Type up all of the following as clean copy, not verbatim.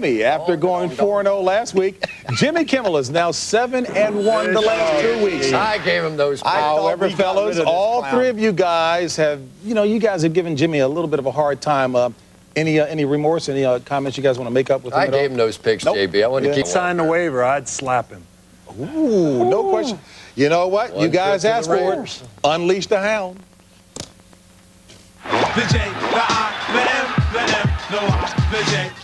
Jimmy. After going 4-0 last week, Jimmy Kimmel is now 7-1 the last 2 weeks. I gave him those. However, fellas, all three of you guys have, you guys have given Jimmy a little bit of a hard time. Any remorse, any comments you guys want to make up with him? I gave him those picks, nope. JB. I want to keep sign the waiver. I'd slap him. Ooh, no question. You know what? You guys asked for it. Unleash the hound.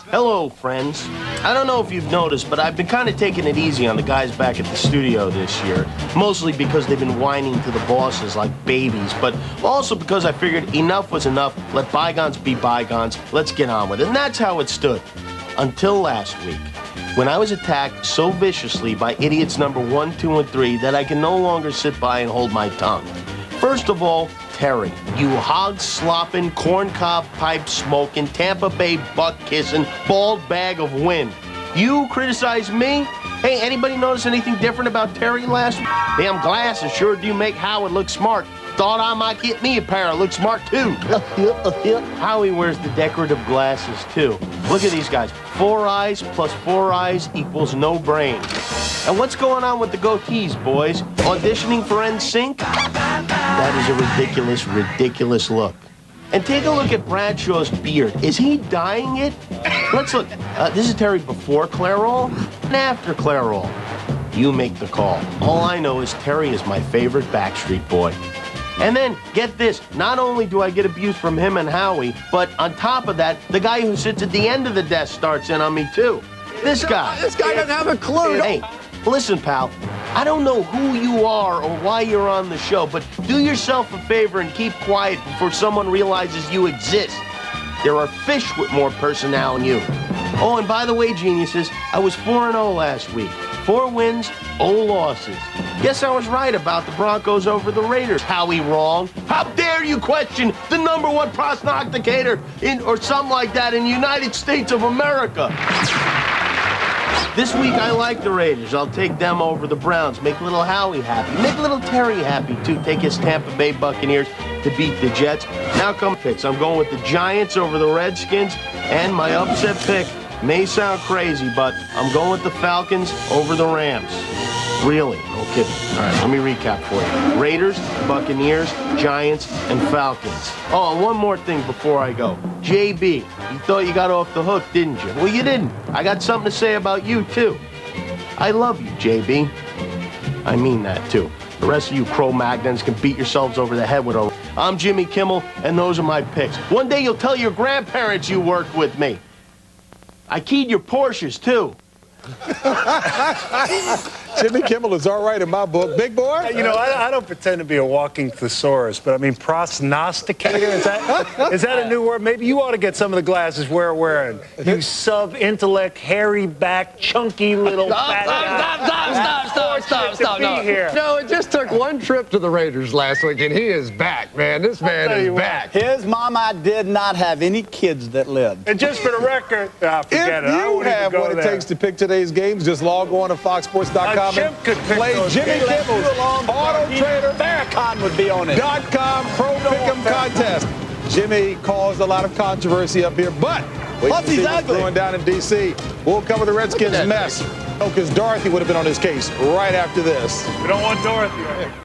Hello, friends. I don't know if you've noticed, but I've been kind of taking it easy on the guys back at the studio this year, mostly because they've been whining to the bosses like babies, but also because I figured enough was enough, let bygones be bygones, let's get on with it. And that's how it stood. Until last week, when I was attacked so viciously by idiots number 1, 2, and 3 that I can no longer sit by and hold my tongue. First of all, Terry, you hog-slopping, corncob pipe-smoking, Tampa Bay butt-kissing, bald bag of wind. You criticize me? Hey, anybody notice anything different about Terry last week? Damn glasses sure do make Howard look smart. Thought I might get me a pair. Look smart, too. Howie wears the decorative glasses, too. Look at these guys. 4 eyes plus 4 eyes equals no brain. And what's going on with the goatees, boys? Auditioning for NSYNC? That is a ridiculous, ridiculous look. And take a look at Bradshaw's beard. Is he dyeing it? Let's look. This is Terry before Clairol and after Clairol. You make the call. All I know is Terry is my favorite Backstreet Boy. And then, get this, not only do I get abuse from him and Howie, but on top of that, the guy who sits at the end of the desk starts in on me, too. This guy. This guy doesn't have a clue. Hey, listen, pal. I don't know who you are or why you're on the show, but do yourself a favor and keep quiet before someone realizes you exist. There are fish with more personnel than you. Oh, and by the way, geniuses, I was 4-0 last week. 4 wins, 0 losses. Guess I was right about the Broncos over the Raiders. Howie wrong. How dare you question the #1 prognosticator or something like that in the United States of America? This week, I like the Raiders. I'll take them over the Browns. Make little Howie happy. Make little Terry happy, too. Take his Tampa Bay Buccaneers to beat the Jets. Now come picks. I'm going with the Giants over the Redskins. And my upset pick may sound crazy, but I'm going with the Falcons over the Rams. Really? No kidding. All right, let me recap for you. Raiders, Buccaneers, Giants, and Falcons. Oh, and one more thing before I go. JB, you thought you got off the hook, didn't you? Well, you didn't. I got something to say about you, too. I love you, JB. I mean that, too. The rest of you Cro-Magnons can beat yourselves over the head with a... I'm Jimmy Kimmel, and those are my picks. One day you'll tell your grandparents you worked with me. I keyed your Porsches, too. Jimmy Kimmel is all right in my book. Big boy? You know, I don't pretend to be a walking thesaurus, but I mean, prognosticator, is that a new word? Maybe you ought to get some of the glasses we're wearing. You sub-intellect, hairy back, chunky little fat guy. Stop. No, it just took 1 trip to the Raiders last week, and he is back, man. This man is back. His mama did not have any kids that lived. And just for the record, forget it. If you have what it takes to pick today's games, just log on to foxsports.com and play Jimmy Kimmel's Auto Trader Farrakhan would be on it. .com Pro Pick'em contest. Jimmy caused a lot of controversy up here, but plus he's ugly. Going down in D.C. We'll cover the Redskins' mess. Because Dorothy would have been on his case right after this. We don't want Dorothy.